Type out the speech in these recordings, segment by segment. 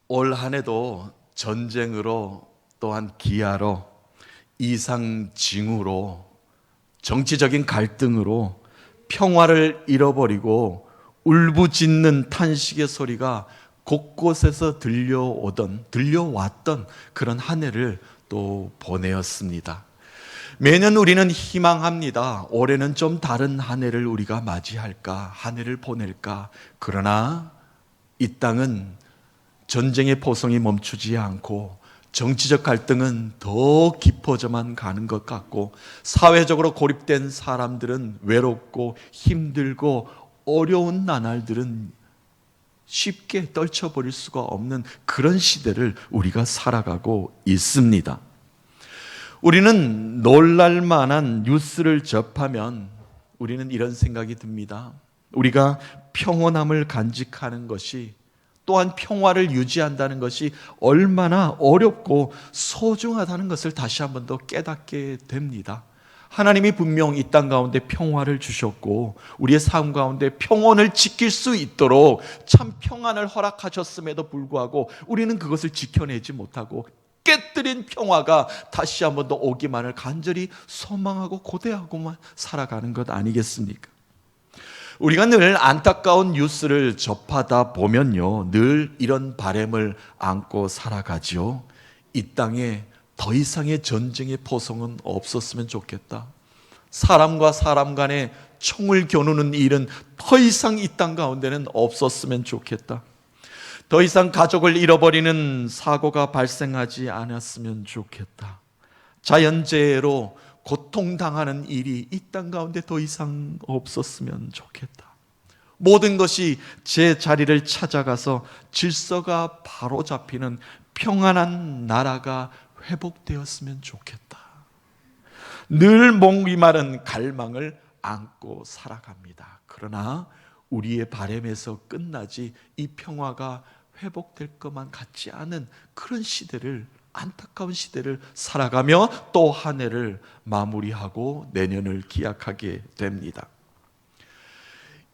올 한 해도 전쟁으로 또한 기아로 이상징후로 정치적인 갈등으로 평화를 잃어버리고 울부짖는 탄식의 소리가 곳곳에서 들려왔던 그런 한 해를 또 보내었습니다. 매년 우리는 희망합니다. 올해는 좀 다른 한 해를 우리가 맞이할까, 한 해를 보낼까. 그러나 이 땅은 전쟁의 포성이 멈추지 않고 정치적 갈등은 더 깊어져만 가는 것 같고, 사회적으로 고립된 사람들은 외롭고 힘들고 어려운 나날들은 쉽게 떨쳐버릴 수가 없는 그런 시대를 우리가 살아가고 있습니다. 우리는 놀랄만한 뉴스를 접하면 우리는 이런 생각이 듭니다. 우리가 평온함을 간직하는 것이, 또한 평화를 유지한다는 것이 얼마나 어렵고 소중하다는 것을 다시 한 번 더 깨닫게 됩니다. 하나님이 분명 이 땅 가운데 평화를 주셨고 우리의 삶 가운데 평온을 지킬 수 있도록 참 평안을 허락하셨음에도 불구하고 우리는 그것을 지켜내지 못하고 깨뜨린 평화가 다시 한 번 더 오기만을 간절히 소망하고 고대하고만 살아가는 것 아니겠습니까? 우리가 늘 안타까운 뉴스를 접하다 보면요, 늘 이런 바람을 안고 살아가지요. 이 땅에 더 이상의 전쟁의 포성은 없었으면 좋겠다. 사람과 사람 간에 총을 겨누는 일은 더 이상 이 땅 가운데는 없었으면 좋겠다. 더 이상 가족을 잃어버리는 사고가 발생하지 않았으면 좋겠다. 자연재해로 고통당하는 일이 이 땅 가운데 더 이상 없었으면 좋겠다. 모든 것이 제 자리를 찾아가서 질서가 바로 잡히는 평안한 나라가 회복되었으면 좋겠다. 늘 목이 마른 갈망을 안고 살아갑니다. 그러나 우리의 바람에서 끝나지 이 평화가 회복될 것만 같지 않은 그런 시대를, 안타까운 시대를 살아가며 또 한 해를 마무리하고 내년을 기약하게 됩니다.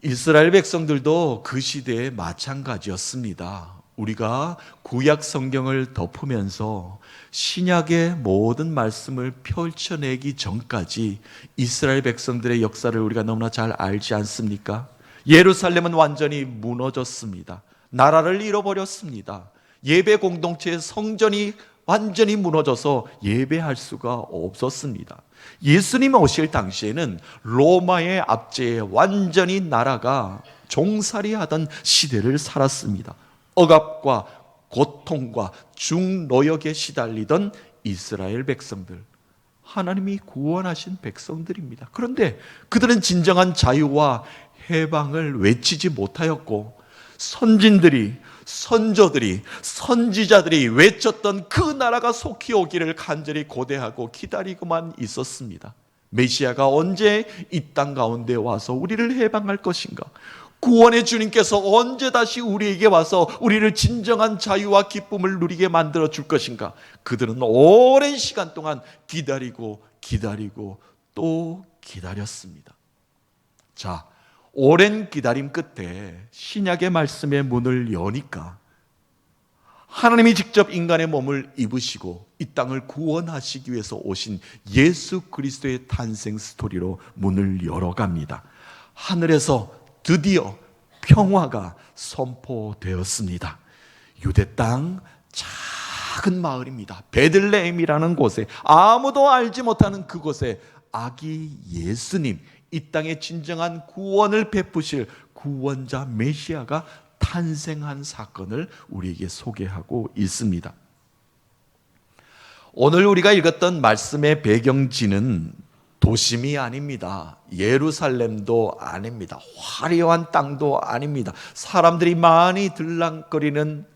이스라엘 백성들도 그 시대에 마찬가지였습니다. 우리가 구약 성경을 덮으면서 신약의 모든 말씀을 펼쳐내기 전까지 이스라엘 백성들의 역사를 우리가 너무나 잘 알지 않습니까? 예루살렘은 완전히 무너졌습니다. 나라를 잃어버렸습니다. 예배 공동체의 성전이 완전히 무너져서 예배할 수가 없었습니다. 예수님 오실 당시에는 로마의 압제에 완전히 나라가 종살이하던 시대를 살았습니다. 억압과 고통과 중노역에 시달리던 이스라엘 백성들, 하나님이 구원하신 백성들입니다. 그런데 그들은 진정한 자유와 해방을 외치지 못하였고, 선진들이, 선조들이, 선지자들이 외쳤던 그 나라가 속히 오기를 간절히 고대하고 기다리고만 있었습니다. 메시아가 언제 이 땅 가운데 와서 우리를 해방할 것인가? 구원의 주님께서 언제 다시 우리에게 와서 우리를 진정한 자유와 기쁨을 누리게 만들어 줄 것인가? 그들은 오랜 시간 동안 기다리고 또 기다렸습니다. 자, 오랜 기다림 끝에 신약의 말씀의 문을 여니까 하나님이 직접 인간의 몸을 입으시고 이 땅을 구원하시기 위해서 오신 예수 그리스도의 탄생 스토리로 문을 열어갑니다. 하늘에서 드디어 평화가 선포되었습니다. 유대 땅 작은 마을입니다. 베들레헴이라는 곳에, 아무도 알지 못하는 그곳에 아기 예수님, 이 땅에 진정한 구원을 베푸실 구원자 메시아가 탄생한 사건을 우리에게 소개하고 있습니다. 오늘 우리가 읽었던 말씀의 배경지는 도심이 아닙니다. 예루살렘도 아닙니다. 화려한 땅도 아닙니다. 사람들이 많이 들락거리는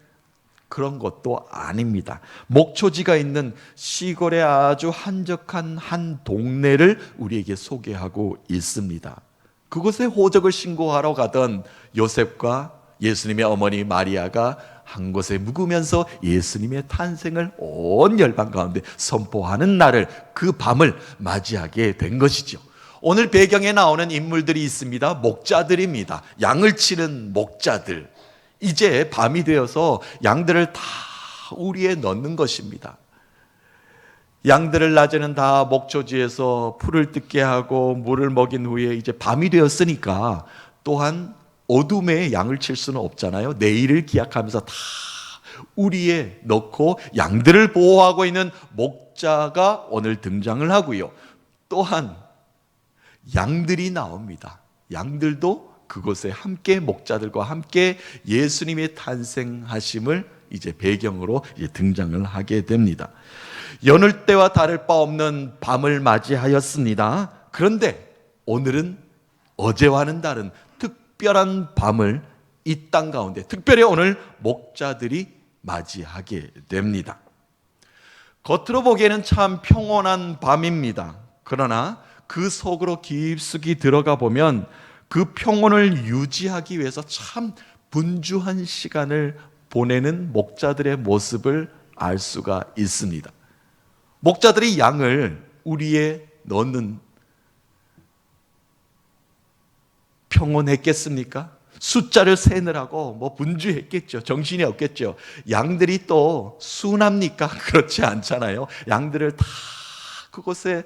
그런 것도 아닙니다. 목초지가 있는 시골의 아주 한적한 한 동네를 우리에게 소개하고 있습니다. 그곳에 호적을 신고하러 가던 요셉과 예수님의 어머니 마리아가 한 곳에 묵으면서 예수님의 탄생을 온 열방 가운데 선포하는 날을, 그 밤을 맞이하게 된 것이죠. 오늘 배경에 나오는 인물들이 있습니다. 목자들입니다. 양을 치는 목자들. 이제 밤이 되어서 양들을 다 우리에 넣는 것입니다. 양들을 낮에는 다 목초지에서 풀을 뜯게 하고 물을 먹인 후에 이제 밤이 되었으니까 또한 어둠에 양을 칠 수는 없잖아요. 내일을 기약하면서 다 우리에 넣고 양들을 보호하고 있는 목자가 오늘 등장을 하고요. 또한 양들이 나옵니다. 양들도 그곳에 함께 목자들과 함께 예수님의 탄생하심을 이제 배경으로 이제 등장을 하게 됩니다. 여느 때와 다를 바 없는 밤을 맞이하였습니다. 그런데 오늘은 어제와는 다른 특별한 밤을 이 땅 가운데 특별히 오늘 목자들이 맞이하게 됩니다. 겉으로 보기에는 참 평온한 밤입니다. 그러나 그 속으로 깊숙이 들어가 보면 그 평온을 유지하기 위해서 참 분주한 시간을 보내는 목자들의 모습을 알 수가 있습니다. 목자들이 양을 우리에 넣는 평온했겠습니까? 숫자를 세느라고 뭐 분주했겠죠. 정신이 없겠죠. 양들이 또 순합니까? 그렇지 않잖아요. 양들을 다 그곳에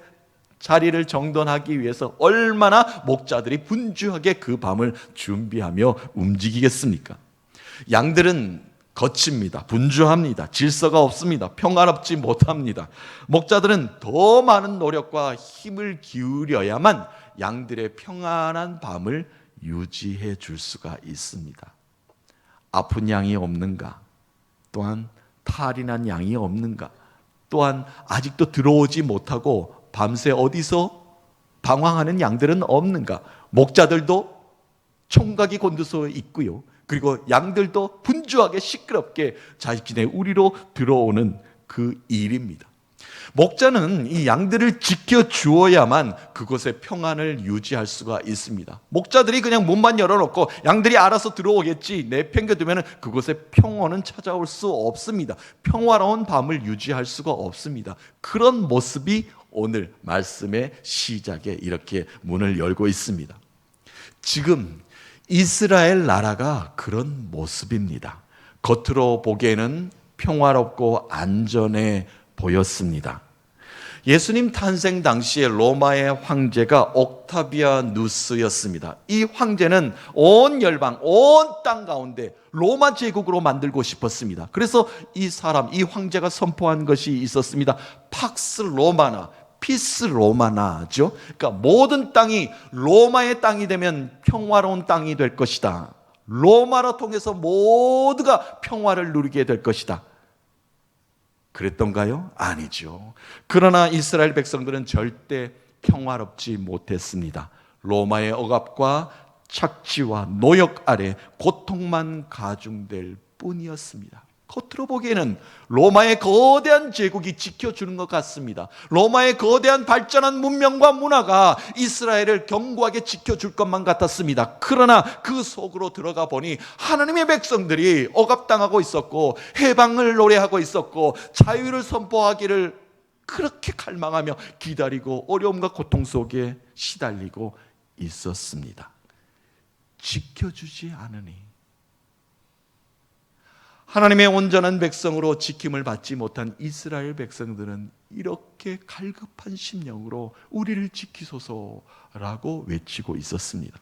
자리를 정돈하기 위해서 얼마나 목자들이 분주하게 그 밤을 준비하며 움직이겠습니까? 양들은 거칩니다. 분주합니다. 질서가 없습니다. 평화롭지 못합니다. 목자들은 더 많은 노력과 힘을 기울여야만 양들의 평안한 밤을 유지해 줄 수가 있습니다. 아픈 양이 없는가? 또한 탈이 난 양이 없는가? 또한 아직도 들어오지 못하고 밤새 어디서 방황하는 양들은 없는가? 목자들도 총각이 곤두서 있고요. 그리고 양들도 분주하게 시끄럽게 자신의 우리로 들어오는 그 일입니다. 목자는 이 양들을 지켜주어야만 그곳의 평안을 유지할 수가 있습니다. 목자들이 그냥 문만 열어놓고 양들이 알아서 들어오겠지 내팽겨두면 그곳에 평온은 찾아올 수 없습니다. 평화로운 밤을 유지할 수가 없습니다. 그런 모습이 오늘 말씀의 시작에 이렇게 문을 열고 있습니다. 지금 이스라엘 나라가 그런 모습입니다. 겉으로 보기에는 평화롭고 안전해 보였습니다. 예수님 탄생 당시에 로마의 황제가 옥타비아누스였습니다. 이 황제는 온 열방, 온 땅 가운데 로마 제국으로 만들고 싶었습니다. 그래서 이 황제가 선포한 것이 있었습니다. 팍스 로마나, 피스 로마나죠. 그러니까 모든 땅이 로마의 땅이 되면 평화로운 땅이 될 것이다. 로마로 통해서 모두가 평화를 누리게 될 것이다. 그랬던가요? 아니죠. 그러나 이스라엘 백성들은 절대 평화롭지 못했습니다. 로마의 억압과 착취와 노역 아래 고통만 가중될 뿐이었습니다. 겉으로 보기에는 로마의 거대한 제국이 지켜주는 것 같습니다. 로마의 거대한 발전한 문명과 문화가 이스라엘을 견고하게 지켜줄 것만 같았습니다. 그러나 그 속으로 들어가 보니 하나님의 백성들이 억압당하고 있었고 해방을 노래하고 있었고 자유를 선포하기를 그렇게 갈망하며 기다리고 어려움과 고통 속에 시달리고 있었습니다. 지켜주지 않으니 하나님의 온전한 백성으로 지킴을 받지 못한 이스라엘 백성들은 이렇게 갈급한 심령으로 우리를 지키소서라고 외치고 있었습니다.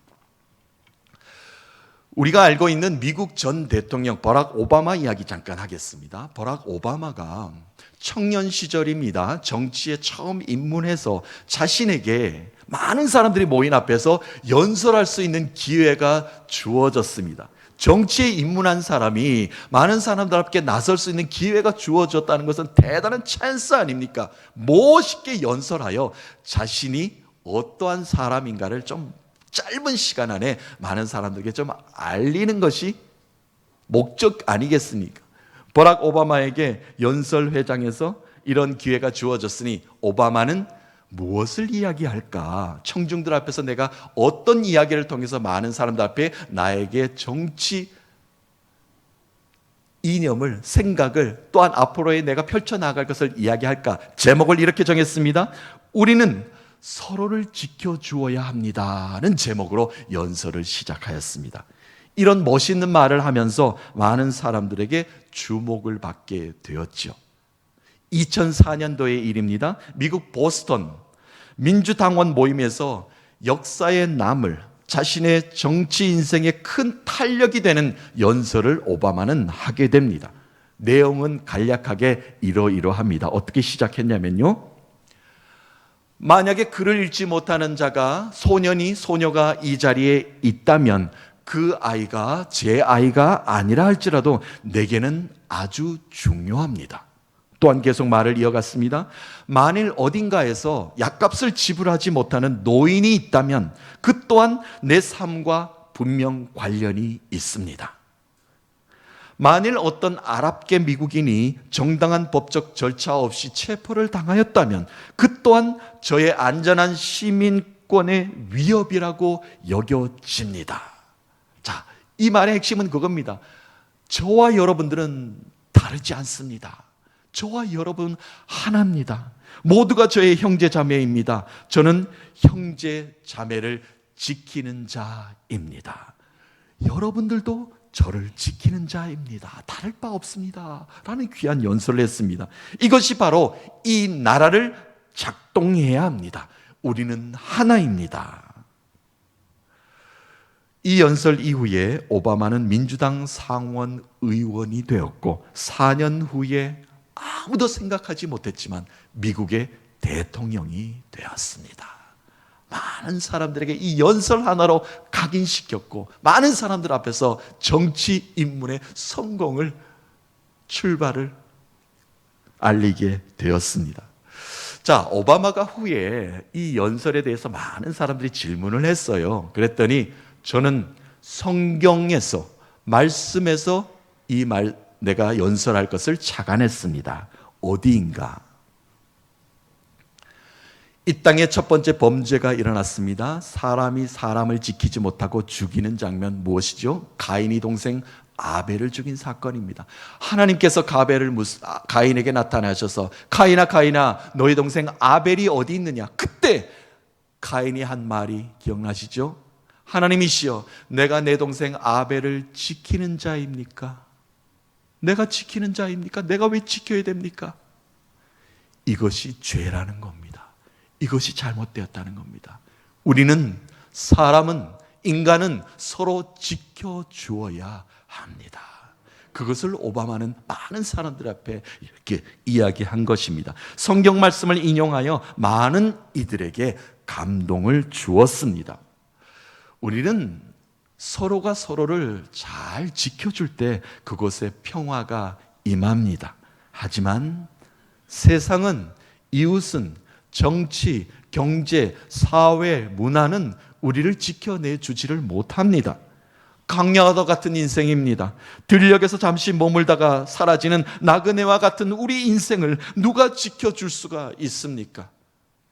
우리가 알고 있는 미국 전 대통령 버락 오바마 이야기 잠깐 하겠습니다. 버락 오바마가 청년 시절입니다. 정치에 처음 입문해서 자신에게 많은 사람들이 모인 앞에서 연설할 수 있는 기회가 주어졌습니다. 정치에 입문한 사람이 많은 사람들 앞에 나설 수 있는 기회가 주어졌다는 것은 대단한 찬스 아닙니까? 멋있게 연설하여 자신이 어떠한 사람인가를 좀 짧은 시간 안에 많은 사람들에게 좀 알리는 것이 목적 아니겠습니까? 버락 오바마에게 연설회장에서 이런 기회가 주어졌으니 오바마는 무엇을 이야기할까? 청중들 앞에서 내가 어떤 이야기를 통해서 많은 사람들 앞에 나에게 정치 이념을, 생각을 또한 앞으로의 내가 펼쳐나갈 것을 이야기할까? 제목을 이렇게 정했습니다. 우리는 서로를 지켜주어야 합니다는 제목으로 연설을 시작하였습니다. 이런 멋있는 말을 하면서 많은 사람들에게 주목을 받게 되었죠. 2004년도의 일입니다. 미국 보스턴 민주당원 모임에서 역사에 남을 자신의 정치 인생에 큰 탄력이 되는 연설을 오바마는 하게 됩니다. 내용은 간략하게 이러이러합니다. 어떻게 시작했냐면요, 만약에 글을 읽지 못하는 자가, 소녀가 이 자리에 있다면 그 아이가 제 아이가 아니라 할지라도 내게는 아주 중요합니다. 또한 계속 말을 이어갔습니다. 만일 어딘가에서 약값을 지불하지 못하는 노인이 있다면 그 또한 내 삶과 분명 관련이 있습니다. 만일 어떤 아랍계 미국인이 정당한 법적 절차 없이 체포를 당하였다면 그 또한 저의 안전한 시민권의 위협이라고 여겨집니다. 자, 이 말의 핵심은 그겁니다. 저와 여러분들은 다르지 않습니다. 저와 여러분 하나입니다. 모두가 저의 형제 자매입니다. 저는 형제 자매를 지키는 자입니다. 여러분들도 저를 지키는 자입니다. 다를 바 없습니다. 라는 귀한 연설을 했습니다. 이것이 바로 이 나라를 작동해야 합니다. 우리는 하나입니다. 이 연설 이후에 오바마는 민주당 상원 의원이 되었고 4년 후에 아무도 생각하지 못했지만 미국의 대통령이 되었습니다. 많은 사람들에게 이 연설 하나로 각인시켰고 많은 사람들 앞에서 정치 입문의 성공을 출발을 알리게 되었습니다. 자, 오바마가 후에 이 연설에 대해서 많은 사람들이 질문을 했어요. 그랬더니 저는 성경에서 말씀에서 이 말 내가 연설할 것을 착안했습니다. 어디인가? 이 땅에 첫 번째 범죄가 일어났습니다. 사람이 사람을 지키지 못하고 죽이는 장면, 무엇이죠? 가인이 동생 아벨을 죽인 사건입니다. 하나님께서 가인에게 나타나셔서 가인아 너희 동생 아벨이 어디 있느냐? 그때 가인이 한 말이 기억나시죠? 하나님이시여, 내가 내 동생 아벨을 지키는 자입니까? 내가 지키는 자입니까? 내가 왜 지켜야 됩니까? 이것이 죄라는 겁니다. 이것이 잘못되었다는 겁니다. 인간은 서로 지켜주어야 합니다. 그것을 오바마는 많은 사람들 앞에 이렇게 이야기한 것입니다. 성경 말씀을 인용하여 많은 이들에게 감동을 주었습니다. 우리는 서로가 서로를 잘 지켜줄 때 그곳에 평화가 임합니다. 하지만 세상은, 이웃은, 정치, 경제, 사회, 문화는 우리를 지켜내주지를 못합니다. 강야와 같은 인생입니다. 들녘에서 잠시 머물다가 사라지는 나그네와 같은 우리 인생을 누가 지켜줄 수가 있습니까?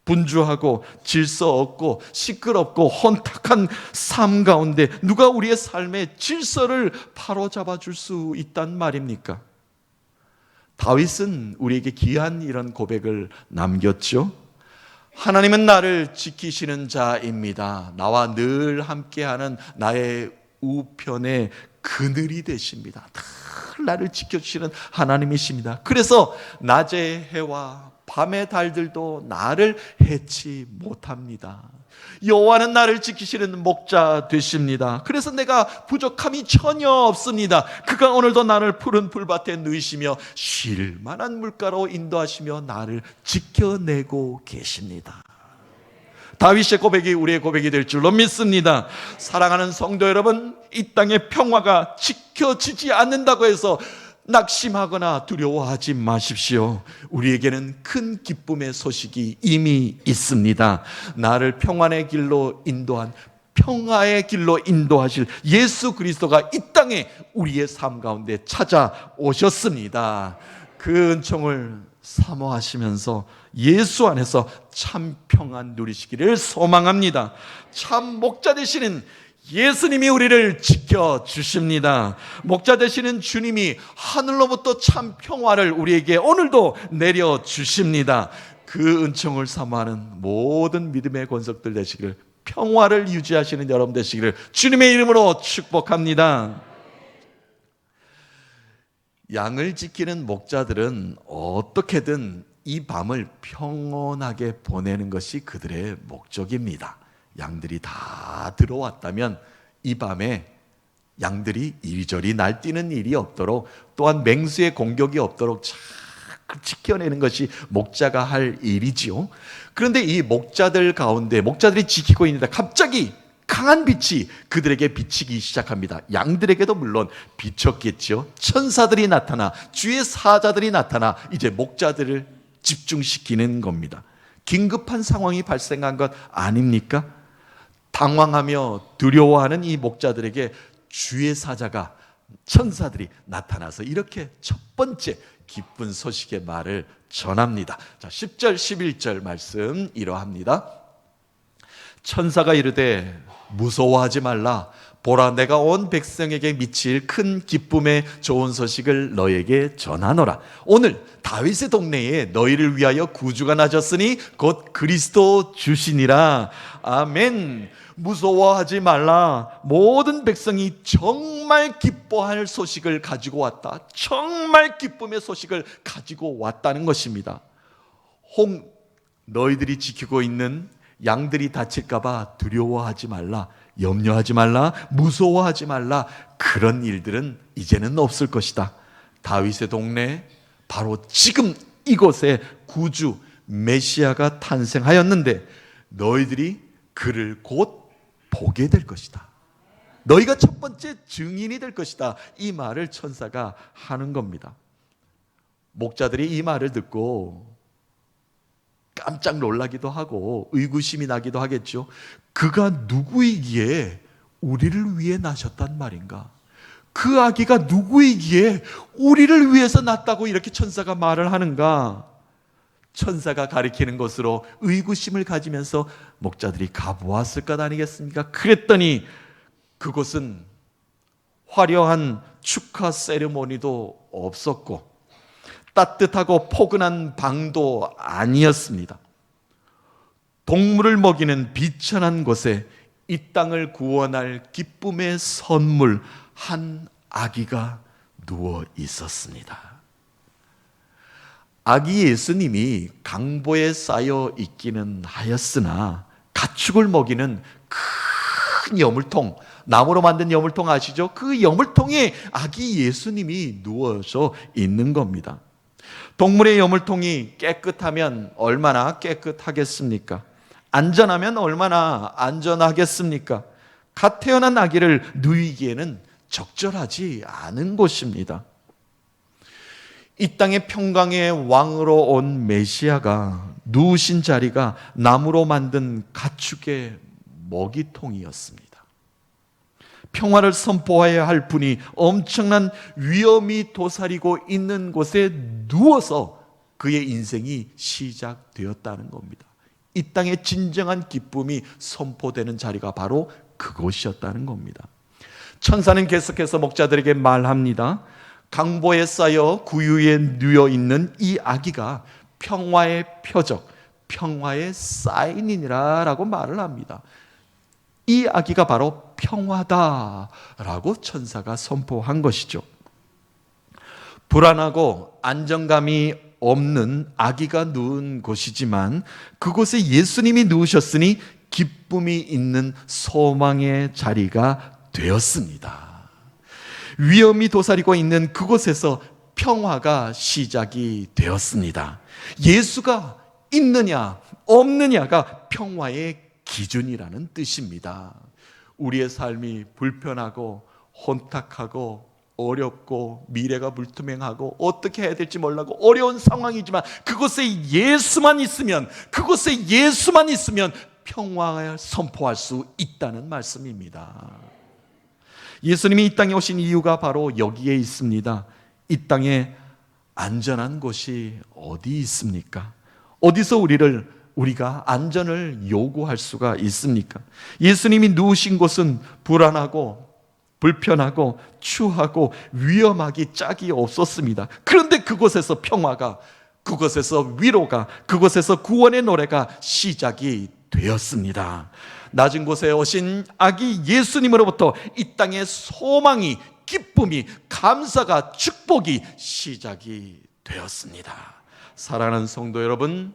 분주하고 질서 없고 시끄럽고 혼탁한 삶 가운데 누가 우리의 삶의 질서를 바로잡아 줄 수 있단 말입니까? 다윗은 우리에게 귀한 이런 고백을 남겼죠. 하나님은 나를 지키시는 자입니다. 나와 늘 함께하는 나의 우편의 그늘이 되십니다. 늘 나를 지켜주시는 하나님이십니다. 그래서 낮의 해와 밤의 달들도 나를 해치 못합니다. 여호와는 나를 지키시는 목자 되십니다. 그래서 내가 부족함이 전혀 없습니다. 그가 오늘도 나를 푸른 풀밭에 누이시며 쉴 만한 물가로 인도하시며 나를 지켜내고 계십니다. 다윗의 고백이 우리의 고백이 될 줄로 믿습니다. 사랑하는 성도 여러분, 이 땅의 평화가 지켜지지 않는다고 해서 낙심하거나 두려워하지 마십시오. 우리에게는 큰 기쁨의 소식이 이미 있습니다. 나를 평안의 길로 인도한, 평화의 길로 인도하실 예수 그리스도가 이 땅에 우리의 삶 가운데 찾아오셨습니다. 그 은총을 사모하시면서 예수 안에서 참 평안 누리시기를 소망합니다. 참 목자 되시는 예수님이 우리를 지켜주십니다. 목자 되시는 주님이 하늘로부터 참 평화를 우리에게 오늘도 내려주십니다. 그 은총을 사모하는 모든 믿음의 권속들 되시기를 평화를 유지하시는 여러분 되시기를 주님의 이름으로 축복합니다. 양을 지키는 목자들은 어떻게든 이 밤을 평온하게 보내는 것이 그들의 목적입니다. 양들이 다 들어왔다면 이 밤에 양들이 이리저리 날뛰는 일이 없도록, 또한 맹수의 공격이 없도록 잘 지켜내는 것이 목자가 할 일이지요. 그런데 이 목자들 가운데, 목자들이 지키고 있는데 갑자기 강한 빛이 그들에게 비치기 시작합니다. 양들에게도 물론 비쳤겠죠. 천사들이 나타나, 주의 사자들이 나타나 이제 목자들을 집중시키는 겁니다. 긴급한 상황이 발생한 것 아닙니까? 당황하며 두려워하는 이 목자들에게 주의 사자가, 천사들이 나타나서 이렇게 첫 번째 기쁜 소식의 말을 전합니다. 자, 10절 11절 말씀 이러합니다. 천사가 이르되 무서워하지 말라. 보라, 내가 온 백성에게 미칠 큰 기쁨의 좋은 소식을 너에게 전하노라. 오늘 다윗의 동네에 너희를 위하여 구주가 나셨으니 곧 그리스도 주시니라. 아멘. 무서워하지 말라. 모든 백성이 정말 기뻐할 소식을 가지고 왔다. 정말 기쁨의 소식을 가지고 왔다는 것입니다. 너희들이 지키고 있는 양들이 다칠까 봐 두려워하지 말라. 염려하지 말라. 무서워하지 말라. 그런 일들은 이제는 없을 것이다. 다윗의 동네, 바로 지금 이곳에 구주 메시아가 탄생하였는데 너희들이 그를 곧 보게 될 것이다. 너희가 첫 번째 증인이 될 것이다. 이 말을 천사가 하는 겁니다. 목자들이 이 말을 듣고 깜짝 놀라기도 하고 의구심이 나기도 하겠죠. 그가 누구이기에 우리를 위해 나셨단 말인가? 그 아기가 누구이기에 우리를 위해서 났다고 이렇게 천사가 말을 하는가? 천사가 가리키는 것으로 의구심을 가지면서 목자들이 가보았을 것 아니겠습니까? 그랬더니 그곳은 화려한 축하 세리머니도 없었고 따뜻하고 포근한 방도 아니었습니다. 동물을 먹이는 비천한 곳에 이 땅을 구원할 기쁨의 선물, 한 아기가 누워 있었습니다. 아기 예수님이 강보에 쌓여 있기는 하였으나 가축을 먹이는 큰 여물통, 나무로 만든 여물통 아시죠? 그 여물통에 아기 예수님이 누워서 있는 겁니다. 동물의 여물통이 깨끗하면 얼마나 깨끗하겠습니까? 안전하면 얼마나 안전하겠습니까? 갓 태어난 아기를 누이기에는 적절하지 않은 곳입니다. 이 땅의 평강의 왕으로 온 메시아가 누우신 자리가 나무로 만든 가축의 먹이통이었습니다. 평화를 선포해야 할 분이 엄청난 위험이 도사리고 있는 곳에 누워서 그의 인생이 시작되었다는 겁니다. 이 땅의 진정한 기쁨이 선포되는 자리가 바로 그곳이었다는 겁니다. 천사는 계속해서 목자들에게 말합니다. 강보에 쌓여 구유에 누워 있는 이 아기가 평화의 표적, 평화의 사인이니라 라고 말을 합니다. 이 아기가 바로 평화다라고 천사가 선포한 것이죠. 불안하고 안정감이 없는 아기가 누운 곳이지만 그곳에 예수님이 누우셨으니 기쁨이 있는 소망의 자리가 되었습니다. 위험이 도사리고 있는 그곳에서 평화가 시작이 되었습니다. 예수가 있느냐 없느냐가 평화의 기준이라는 뜻입니다. 우리의 삶이 불편하고 혼탁하고 어렵고 미래가 불투명하고 어떻게 해야 될지 몰라고 어려운 상황이지만 그곳에 예수만 있으면, 그곳에 예수만 있으면 평화를 선포할 수 있다는 말씀입니다. 예수님이 이 땅에 오신 이유가 바로 여기에 있습니다. 이 땅에 안전한 곳이 어디 있습니까? 어디서 우리가 안전을 요구할 수가 있습니까? 예수님이 누우신 곳은 불안하고 불편하고 추하고 위험하기 짝이 없었습니다. 그런데 그곳에서 평화가, 그곳에서 위로가, 그곳에서 구원의 노래가 시작이 되었습니다. 낮은 곳에 오신 아기 예수님으로부터 이 땅의 소망이, 기쁨이, 감사가, 축복이 시작이 되었습니다. 사랑하는 성도 여러분,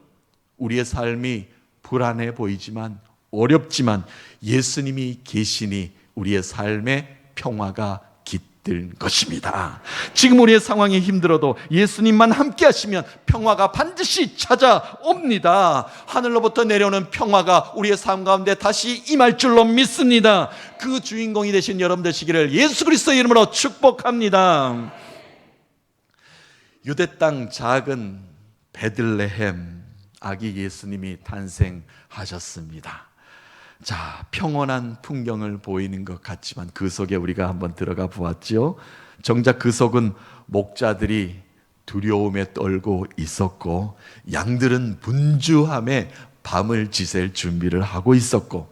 우리의 삶이 불안해 보이지만, 어렵지만 예수님이 계시니 우리의 삶에 평화가 깃든 것입니다. 지금 우리의 상황이 힘들어도 예수님만 함께 하시면 평화가 반드시 찾아옵니다. 하늘로부터 내려오는 평화가 우리의 삶 가운데 다시 임할 줄로 믿습니다. 그 주인공이 되신 여러분 되시기를 예수 그리스도의 이름으로 축복합니다. 유대 땅 작은 베들레헴, 아기 예수님이 탄생하셨습니다. 자, 평온한 풍경을 보이는 것 같지만 그 속에 우리가 한번 들어가 보았죠. 정작 그 속은 목자들이 두려움에 떨고 있었고, 양들은 분주함에 밤을 지샐 준비를 하고 있었고,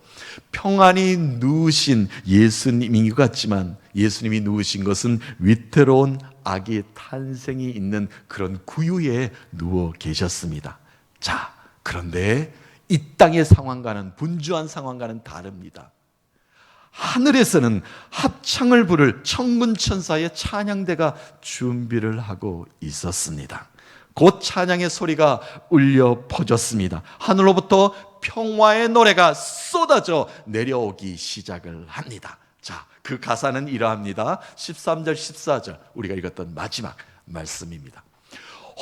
평안히 누우신 예수님인 것 같지만 예수님이 누우신 것은 위태로운 아기 탄생이 있는 그런 구유에 누워 계셨습니다. 자, 그런데 이 땅의 상황과는, 분주한 상황과는 다릅니다. 하늘에서는 합창을 부를 천군천사의 찬양대가 준비를 하고 있었습니다. 곧 찬양의 소리가 울려 퍼졌습니다. 하늘로부터 평화의 노래가 쏟아져 내려오기 시작을 합니다. 자, 그 가사는 이러합니다. 13절 14절 우리가 읽었던 마지막 말씀입니다.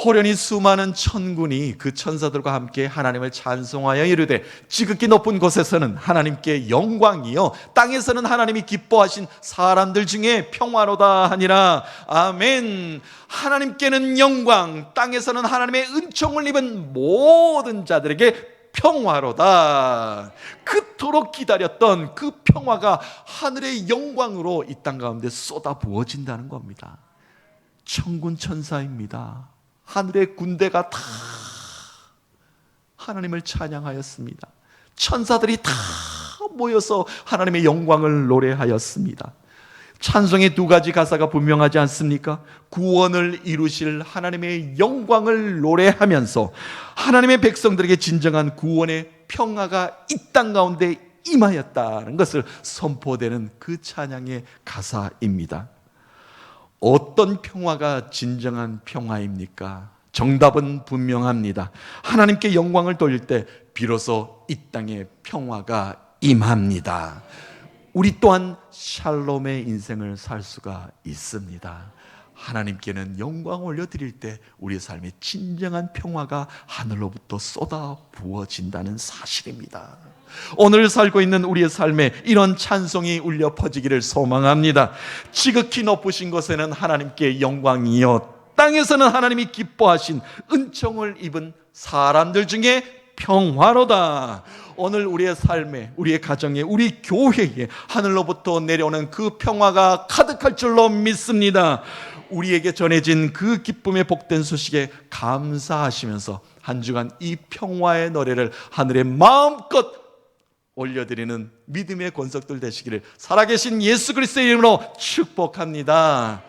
호련히 수많은 천군이 그 천사들과 함께 하나님을 찬송하여 이르되, 지극히 높은 곳에서는 하나님께 영광이요 땅에서는 하나님이 기뻐하신 사람들 중에 평화로다 하니라. 아멘. 하나님께는 영광, 땅에서는 하나님의 은총을 입은 모든 자들에게 평화로다. 그토록 기다렸던 그 평화가 하늘의 영광으로 이 땅 가운데 쏟아 부어진다는 겁니다. 천군 천사입니다. 하늘의 군대가 다 하나님을 찬양하였습니다. 천사들이 다 모여서 하나님의 영광을 노래하였습니다. 찬송의 두 가지 가사가 분명하지 않습니까? 구원을 이루실 하나님의 영광을 노래하면서 하나님의 백성들에게 진정한 구원의 평화가 이 땅 가운데 임하였다는 것을 선포되는 그 찬양의 가사입니다. 어떤 평화가 진정한 평화입니까? 정답은 분명합니다. 하나님께 영광을 돌릴 때 비로소 이 땅에 평화가 임합니다. 우리 또한 샬롬의 인생을 살 수가 있습니다. 하나님께는 영광을 올려드릴 때 우리의 삶에 진정한 평화가 하늘로부터 쏟아 부어진다는 사실입니다. 오늘 살고 있는 우리의 삶에 이런 찬송이 울려 퍼지기를 소망합니다. 지극히 높으신 곳에는 하나님께 영광이요 땅에서는 하나님이 기뻐하신 은총을 입은 사람들 중에 평화로다. 오늘 우리의 삶에, 우리의 가정에, 우리 교회에 하늘로부터 내려오는 그 평화가 가득할 줄로 믿습니다. 우리에게 전해진 그 기쁨의 복된 소식에 감사하시면서 한 주간 이 평화의 노래를 하늘에 마음껏 올려드리는 믿음의 권속들 되시기를 살아계신 예수 그리스도의 이름으로 축복합니다.